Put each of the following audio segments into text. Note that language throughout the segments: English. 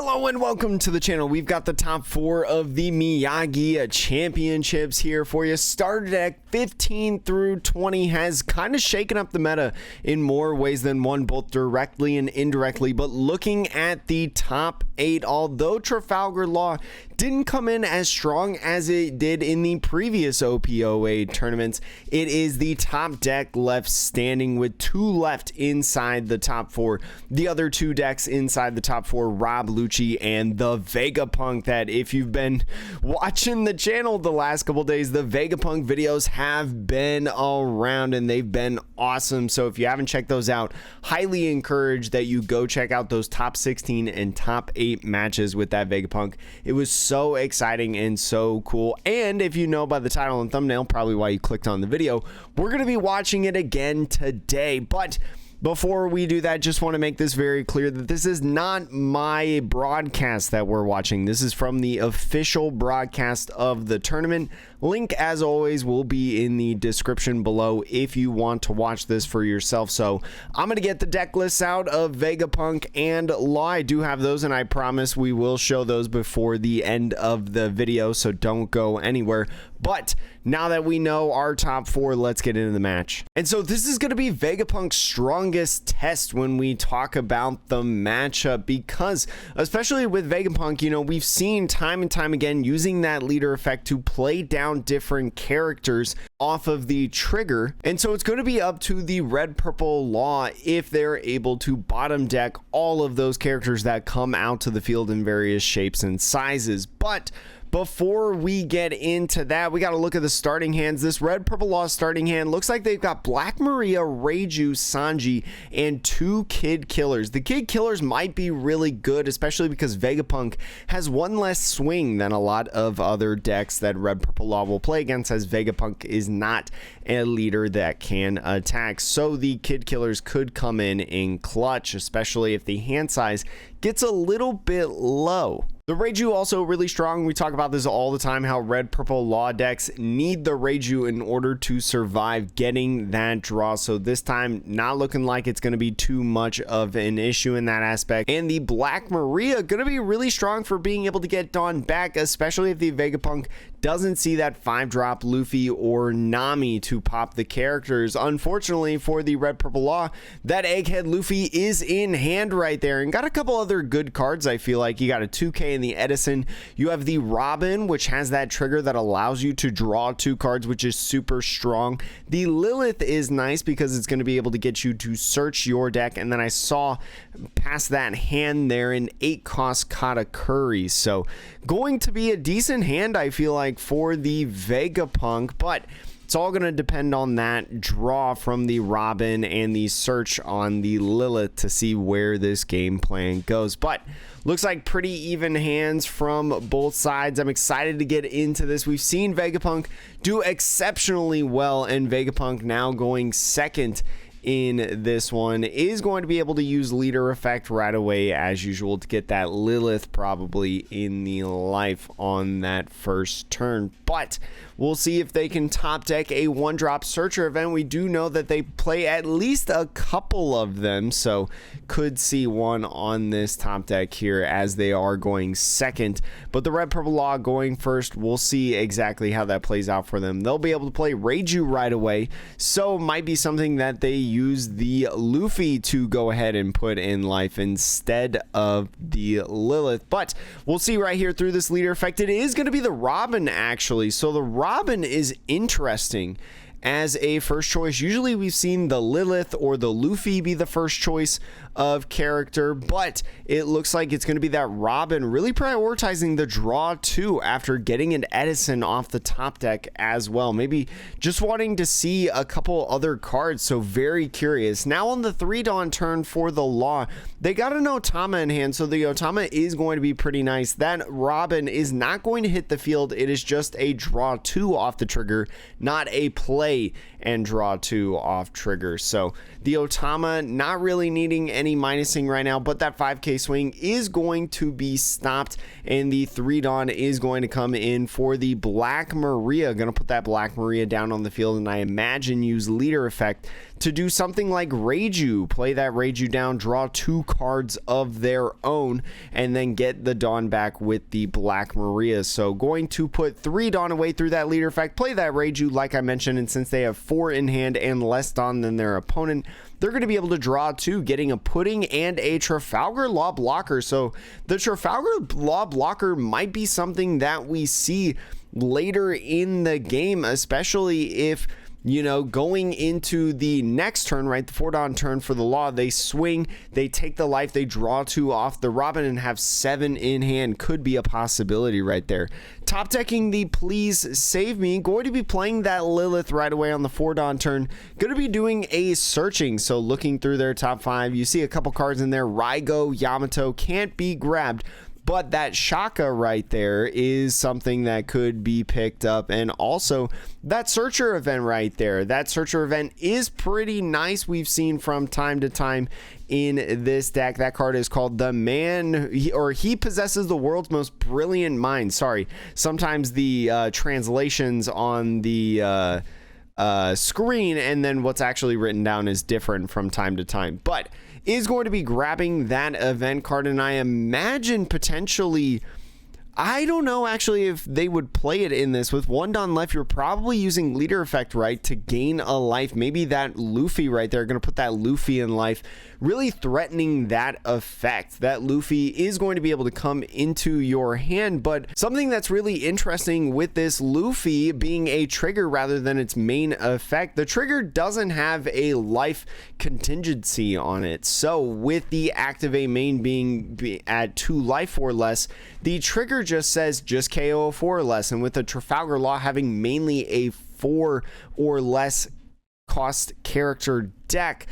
Hello and welcome to the channel. We've got the top 4 of the Miyagi championships here for you. Starter deck 15 through 20 has kind of shaken up the meta in more ways than one, both directly and indirectly. But looking at the top 8, although Trafalgar Law didn't come in as strong as it did in the previous OP08 tournaments, it is the top deck left standing with 2 left inside the top 4. The other 2 decks inside the top 4, Rob Lucci and the Vegapunk, that if you've been watching the channel the last couple days, the Vegapunk videos have been around and they've been awesome. So if you haven't checked those out, highly encourage that you go check out those top 16 and top 8 matches with that Vegapunk. It was so exciting and so cool. And if you know by the title and thumbnail, probably why you clicked on the video, we're going to be watching it again today. But before we do that, just want to make this very clear that this is not my broadcast that we're watching. This is from the official broadcast of the tournament. Link, as always, will be in the description below if you want to watch this for yourself. So I'm going to get the deck lists out of Vegapunk and Law. I do have those, and I promise we will show those before the end of the video, so don't go anywhere. But now that we know our top 4, let's get into the match. And so this is going to be Vegapunk's strongest test when we talk about the matchup, because especially with Vegapunk, you know, we've seen time and time again using that leader effect to play down different characters off of the trigger. And so it's going to be up to the red purple Law if they're able to bottom deck all of those characters that come out to the field in various shapes and sizes. But before we get into that, we got to look at the starting hands. This red purple Law starting hand looks like they've got Black Maria, Reiju, Sanji, and 2 Kid Killers. The Kid Killers might be really good, especially because Vegapunk has 1 less swing than a lot of other decks that red purple Law will play against, as Vegapunk is not a leader that can attack. So the Kid Killers could come in clutch, especially if the hand size gets a little bit low. The Reiju also really strong. We talk about this all the time, how red purple Law decks need the Reiju in order to survive getting that draw. So this time, not looking like it's going to be too much of an issue in that aspect. And the Black Maria going to be really strong for being able to get Dawn back, especially if the Vegapunk doesn't see that 5-drop Luffy or Nami to pop the characters. Unfortunately for the red purple Law, that Egghead Luffy is in hand right there, and got a couple other good cards. I feel like you got a 2K in the Edison. You have the Robin, which has that trigger that allows you to draw 2 cards, which is super strong. The Lilith is nice because it's going to be able to get you to search your deck. And then I saw past that hand there an 8-cost Katakuri. So going to be a decent hand, I feel like, for the Vegapunk, but it's all going to depend on that draw from the Robin and the search on the Lilith to see where this game plan goes. But looks like pretty even hands from both sides. I'm excited to get into this. We've seen Vegapunk do exceptionally well, and Vegapunk now going second in this one is going to be able to use leader effect right away as usual to get that Lilith probably in the life on that first turn. But we'll see if they can top deck a 1-drop searcher event. We do know that they play at least a couple of them, so could see one on this top deck here as they are going second. But the red purple Law going first, we'll see exactly how that plays out for them. They'll be able to play Reiju right away, so might be something that they use the Luffy to go ahead and put in life instead of the Lilith. But we'll see right here through this leader effect. It is going to be the Robin, actually. So the Robin is interesting as a first choice. Usually we've seen the Lilith or the Luffy be the first choice of character, but it looks like it's going to be that Robin really prioritizing the draw too after getting an Edison off the top deck as well. Maybe just wanting to see a couple other cards, so very curious. Now on the 3-Dawn turn for the Law, they got an Otama in hand, so the Otama is going to be pretty nice. That Robin is not going to hit the field. It is just a draw 2 off the trigger, not a play and draw 2 off trigger. So the Otama not really needing any any minusing right now, but that 5k swing is going to be stopped, and the 3 Dawn is going to come in for the Black Maria. Gonna put that Black Maria down on the field, and I imagine use leader effect to do something like Reiju. Play that Reiju down, draw 2 cards of their own, and then get the Dawn back with the Black Maria. So going to put 3 Dawn away through that leader effect, play that Reiju like I mentioned, and since they have 4 in hand and less Dawn than their opponent, they're going to be able to draw 2, getting a Pudding and a Trafalgar Law blocker. So the Trafalgar Law blocker might be something that we see later in the game, especially if, you know, going into the next turn, right, the 4 Dawn turn for the Law, they swing, they take the life, they draw 2 off the Robin and have 7 in hand. Could be a possibility right there. Top decking the Please Save Me, going to be playing that Lilith right away on the 4 Dawn turn. Going to be doing a searching, so looking through their top 5, you see a couple cards in there. Raigo, Yamato can't be grabbed, but that Shaka right there is something that could be picked up. And also that Searcher event right there. That Searcher event is pretty nice. We've seen from time to time in this deck. That card is called The Man, he possesses the world's most brilliant mind. Sorry, sometimes the translations on the screen and then what's actually written down is different from time to time, but is going to be grabbing that event card, and I imagine potentially, I don't know actually if they would play it in this. With 1 Dawn left, you're probably using leader effect, right, to gain a life. Maybe that Luffy right there, going to put that Luffy in life, really threatening that effect. That Luffy is going to be able to come into your hand, but something that's really interesting with this Luffy being a trigger rather than its main effect, the trigger doesn't have a life contingency on it. So with the activate main being at 2 life or less, the trigger just says just KO 4 or less, and with the Trafalgar Law having mainly a 4 or less cost character deck,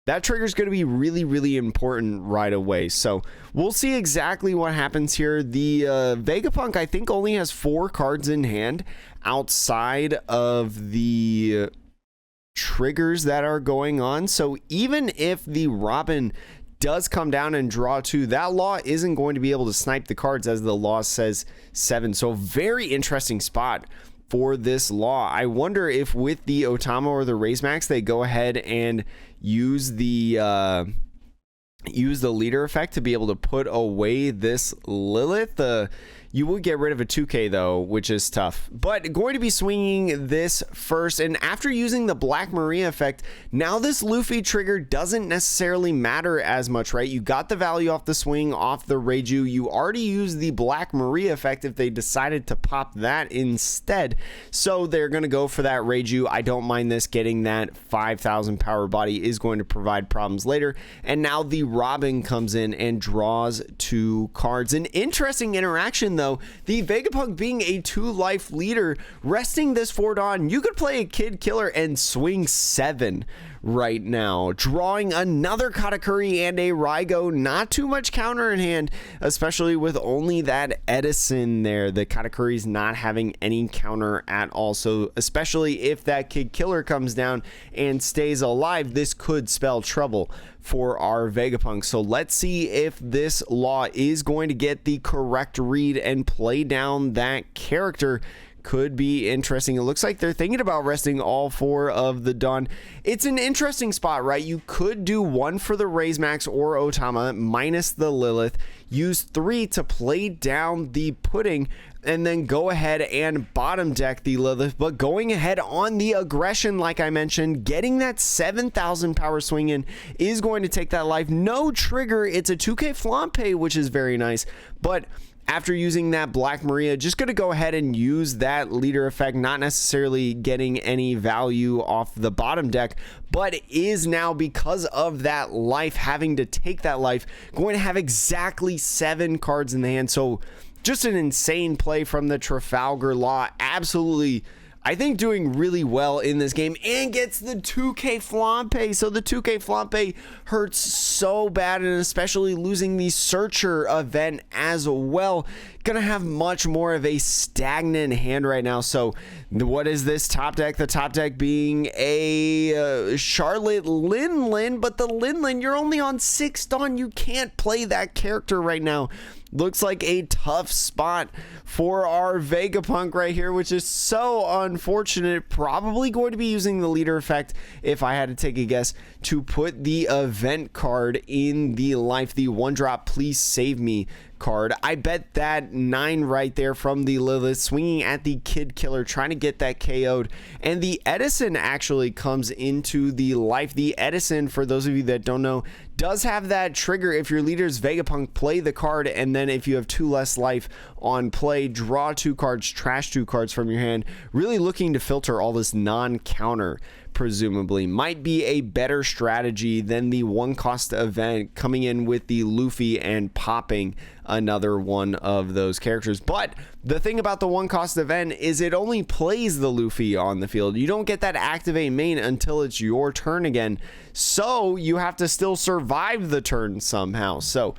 that trigger is going to be really, really important right away. So we'll see exactly what happens here. The Vegapunk, I think, only has 4 cards in hand outside of the triggers that are going on. So even if the Robin does come down and draw 2, that Law isn't going to be able to snipe the cards, as the Law says 7. So very interesting spot for this Law. I wonder if with the Otama or the Raise Max, they go ahead and use the leader effect to be able to put away this Lilith. You would get rid of a 2k though, which is tough, but going to be swinging this first. And after using the Black Maria effect, now this Luffy trigger doesn't necessarily matter as much, right? You got the value off the swing, off the Reiju. You already used the Black Maria effect if they decided to pop that instead. So they're going to go for that Reiju. I don't mind this. Getting that 5,000 power body is going to provide problems later. And now the Robin comes in and draws 2 cards. An interesting interaction though, the Vegapunk being a 2 life leader, resting this 4 Dawn, you could play a Kid Killer and swing 7 right now, drawing another Katakuri and a Raigo. Not too much counter in hand, especially with only that Edison there. The Katakuri's not having any counter at all, so especially if that Kid Killer comes down and stays alive, this could spell trouble for our Vegapunk. So let's see if this Law is going to get the correct read and play down that character. Could be interesting. It looks like they're thinking about resting all 4 of the Dawn. It's an interesting spot, right? You could do 1 for the Raise Max or Otama minus the Lilith, use 3 to play down the Pudding, and then go ahead and bottom deck the Lilith. But going ahead on the aggression, like I mentioned, getting that 7,000 power swing in is going to take that life. No trigger. It's a 2k Flampe, which is very nice, but after using that Black Maria, just going to go ahead and use that leader effect, not necessarily getting any value off the bottom deck, but is now, because of that life, having to take that life, going to have exactly 7 cards in the hand. So just an insane play from the Trafalgar Law. Absolutely I think doing really well in this game, and gets the 2K Flampe. So the 2K Flampe hurts so bad, and especially losing the Searcher event as well. Gonna have much more of a stagnant hand right now. So what is this top deck? The top deck being a Charlotte Linlin, but the Linlin, you're only on 6 Dawn. You can't play that character right now. Looks like a tough spot for our Vegapunk right here, which is so unfortunate. Probably going to be using the leader effect, if I had to take a guess, to put the event card in the life, the 1-drop please save me card. I bet that 9 right there from the Lilith, swinging at the Kid Killer, trying to get that KO'd. And the Edison actually comes into the life. The Edison, for those of you that don't know, does have that trigger. If your leader's Vegapunk, play the card, and then if you have 2 less life on play, draw 2 cards, trash 2 cards from your hand. Really looking to filter all this non-counter, presumably. Might be a better strategy than the 1-cost event, coming in with the Luffy and popping another one of those characters. But the thing about the 1-cost event is it only plays the Luffy on the field. You don't get that activate main until it's your turn again, so you have to still survive the turn somehow. So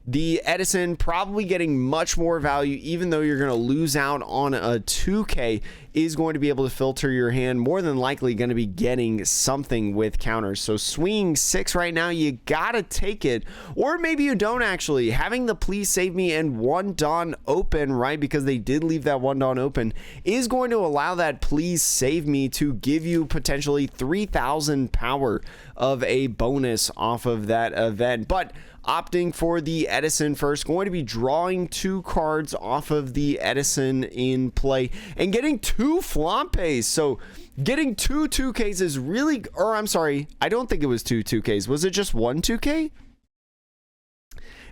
the Edison probably getting much more value, even though you're going to lose out on a 2K, is going to be able to filter your hand. More than likely going to be getting something with counters. So swinging 6 right now, you got to take it. Or maybe you don't actually. Having the please save me and 1 Dawn open, right, because they did leave that 1 Dawn open, is going to allow that please save me to give you potentially 3,000 power of a bonus off of that event. But opting for the Edison first, going to be drawing 2 cards off of the Edison in play and getting 2 Flampes. So getting 2 2Ks is really, or I'm sorry, I don't think it was 2 2Ks. Was it just 1 2K?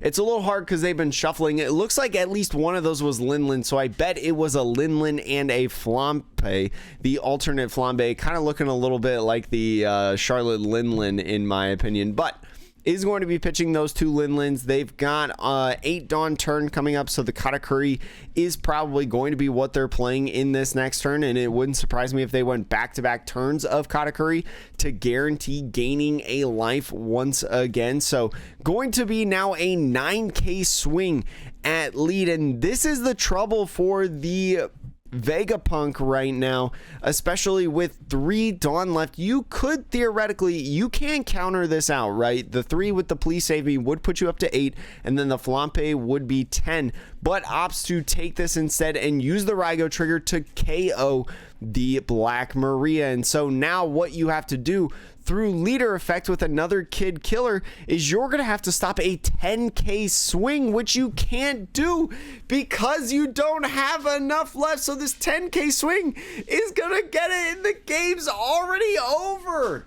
It's a little hard because they've been shuffling. It looks like at least one of those was Linlin, so I bet it was a Linlin and a Flampe, the alternate Flambe, kind of looking a little bit like the Charlotte Linlin in my opinion. But is going to be pitching those 2 Linlins. They've got 8 Dawn turn coming up, so the Katakuri is probably going to be what they're playing in this next turn, and it wouldn't surprise me if they went back-to-back turns of Katakuri to guarantee gaining a life once again. So going to be now a 9K swing at lead, and this is the trouble for the Vegapunk right now, especially with 3 Dawn left. You could theoretically, you can counter this out, right? The 3 with the please save me would put you up to 8, and then the Flampe would be 10, but opts to take this instead and use the Raigo trigger to KO the Black Maria. And so now what you have to do through leader effect with another Kid Killer is you're gonna have to stop a 10K swing, which you can't do because you don't have enough left. So this 10K swing is gonna get it, and the game's already over.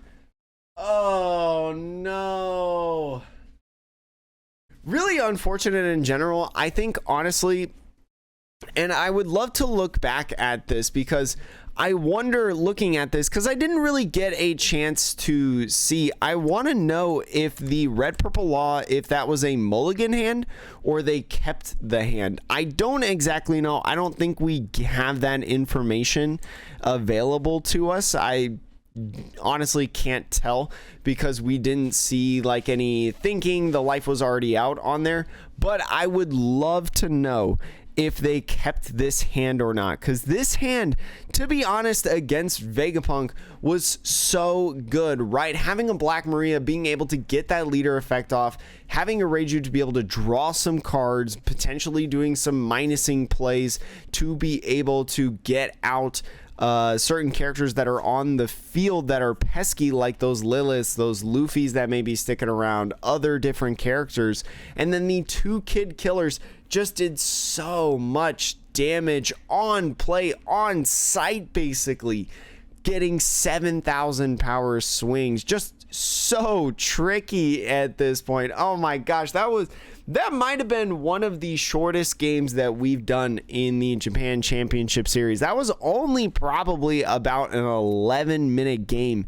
Oh no. Really unfortunate in general. I think honestly, and I would love to look back at this because I wonder, looking at this, because I didn't really get a chance to see. I want to know if the red purple law, if that was a mulligan hand or they kept the hand. I don't exactly know. I don't think we have that information available to us. I honestly can't tell because we didn't see like any thinking. The life was already out on there, but I would love to know if they kept this hand or not, because this hand, to be honest, against Vegapunk was so good, right? Having a Black Maria, being able to get that leader effect off, having a Reiju to be able to draw some cards, potentially doing some minusing plays to be able to get out certain characters that are on the field that are pesky, like those Liliths, those Luffys that may be sticking around, other different characters. And then the 2 Kid Killers just did so much damage on play, on sight, basically getting 7,000 power swings. Just so tricky at this point. Oh my gosh, that might have been one of the shortest games that we've done in the Japan Championship Series. That was only probably about an 11-minute game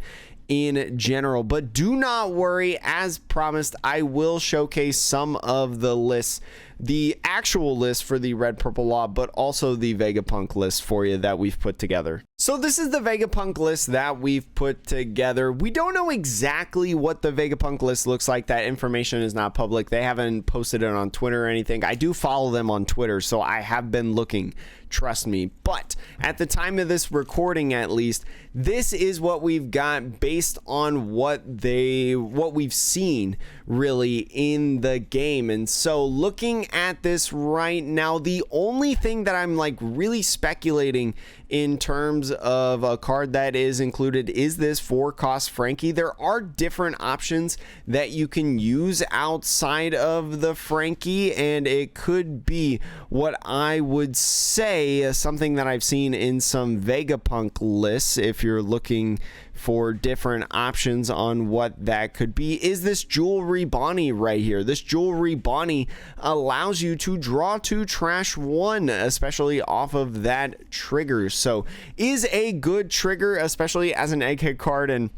in general, but do not worry. As promised, I will showcase some of the lists, the actual list for the red purple law, but also the Vegapunk list for you that we've put together. So this is the Vegapunk list that we've put together. We don't know exactly what the Vegapunk list looks like. That information is not public. They haven't posted it on Twitter or anything. I do follow them on Twitter, so I have been looking, trust me. But at the time of this recording, at least, this is what we've got based on what we've seen really in the game. And so looking at this right now, the only thing that I'm like really speculating in terms of a card that is included is this 4-cost Frankie. There are different options that you can use outside of the Frankie, and it could be what I would say something that I've seen in some Vegapunk lists. If you're looking for different options on what that could be, is this Jewelry Bonnie right here. This Jewelry Bonnie allows you to draw 2 trash 1, especially off of that trigger. So is a good trigger, especially as an egghead card, and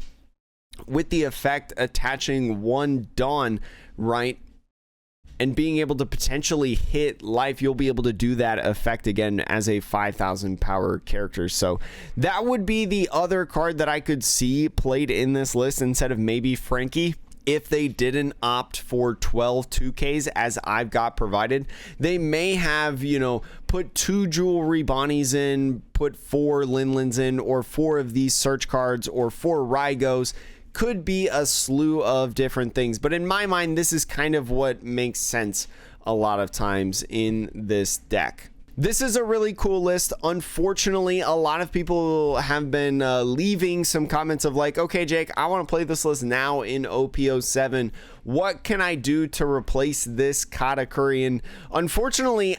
with the effect attaching 1 Dawn, right, and being able to potentially hit life, you'll be able to do that effect again as a 5,000 power character. So that would be the other card that I could see played in this list instead of maybe Frankie. If they didn't opt for 12 2Ks as I've got provided, they may have, you know, put 2 Jewelry Bonnies in, put 4 Linlins in, or 4 of these search cards, or 4 Rygos. Could be a slew of different things, but in my mind, this is kind of what makes sense a lot of times in this deck. This is a really cool list. Unfortunately, a lot of people have been leaving some comments of like, okay, Jake, I want to play this list now in OP07. What can I do to replace this Katakuri? And unfortunately,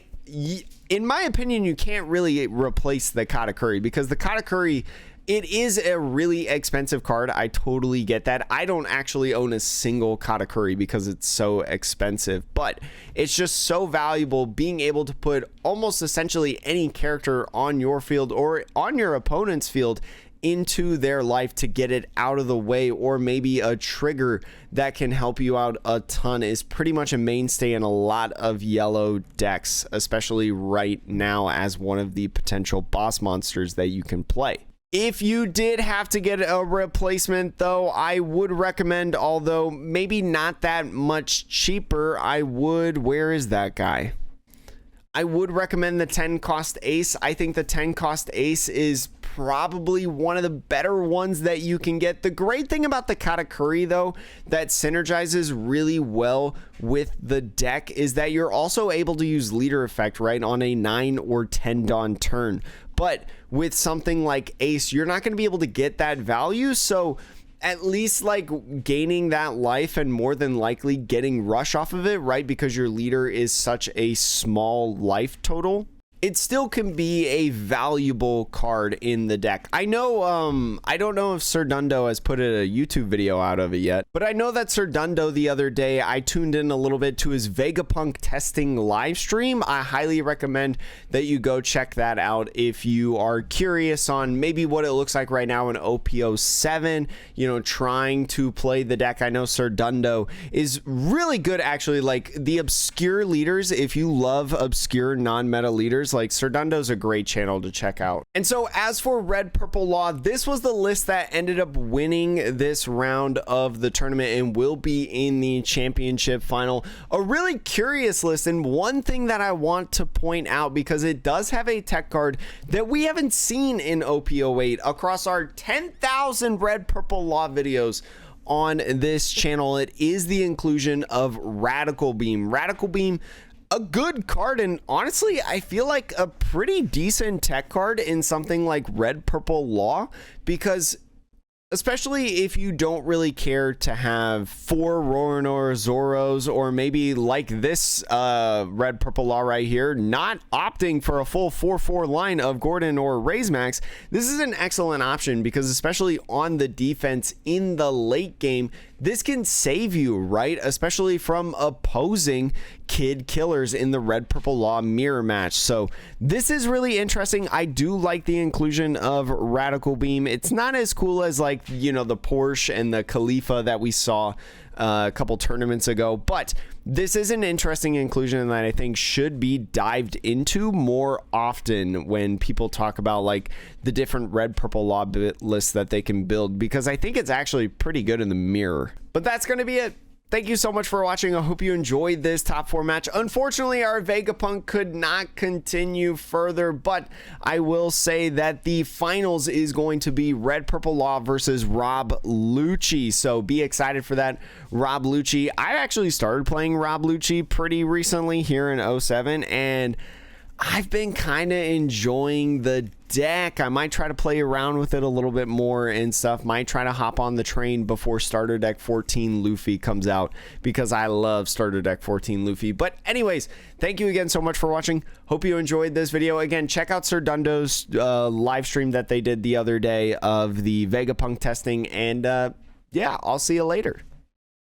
in my opinion, you can't really replace the Katakuri, because the Katakuri, it is a really expensive card. I totally get that. I don't actually own a single Katakuri because it's so expensive, but it's just so valuable being able to put almost essentially any character on your field or on your opponent's field into their life to get it out of the way, or maybe a trigger that can help you out a ton is pretty much a mainstay in a lot of yellow decks, especially right now as one of the potential boss monsters that you can play. If you did have to get a replacement, though, I would recommend, although maybe not that much cheaper, where is that guy? I would recommend the 10-cost Ace. I think the 10-cost Ace is probably one of the better ones that you can get. The great thing about the Katakuri, though, that synergizes really well with the deck is that you're also able to use leader effect, right, on a 9 or 10 Dawn turn. But with something like Ace, you're not going to be able to get that value. So at least like gaining that life and more than likely getting rush off of it, right? Because your leader is such a small life total. It still can be a valuable card in the deck. I know, I don't know if Sir Dundo has put a YouTube video out of it yet, but I know that Sir Dundo the other day, I tuned in a little bit to his Vegapunk testing live stream. I highly recommend that you go check that out if you are curious on maybe what it looks like right now in OP07, you know, trying to play the deck. I know Sir Dundo is really good, actually, like the obscure leaders. If you love obscure non-meta leaders, like Sir Dundo's a great channel to check out. And so as for Red Purple Law, this was the list that ended up winning this round of the tournament and will be in the championship final. A really curious list, and one thing that I want to point out, because it does have a tech card that we haven't seen in OP08 across our 10,000 Red Purple Law videos on this channel. It is the inclusion of Radical Beam. Radical Beam, a good card, and honestly, I feel like a pretty decent tech card in something like Red Purple Law, because especially if you don't really care to have 4 Roronoa Zoros, or maybe like this Red Purple Law right here, not opting for a full 4/4 line of Gordon or Raisemax, this is an excellent option, because especially on the defense in the late game, this can save you, right? Especially from opposing Kid Killers in the Red Purple Law mirror match. So this is really interesting. I do like the inclusion of Radical Beam. It's not as cool as, like, you know, the Porsche and the Khalifa that we saw a couple tournaments ago, but this is an interesting inclusion that I think should be dived into more often when people talk about, like, the different Red Purple Law lists that they can build, because I think it's actually pretty good in the mirror. But that's going to be it. Thank you so much for watching. I hope you enjoyed this top 4 match. Unfortunately, our Vegapunk could not continue further, but I will say that the finals is going to be Red Purple Law versus Rob Lucci. So be excited for that. Rob Lucci. I actually started playing Rob Lucci pretty recently here in 07, and I've been kind of enjoying the deck. I might try to play around with it a little bit more and stuff. Might try to hop on the train before Starter Deck 14 Luffy comes out, because I love Starter Deck 14 Luffy. But anyways, thank you again so much for watching. Hope you enjoyed this video. Again, check out Sir Dundo's live stream that they did the other day of the Vegapunk testing. And yeah, I'll see you later.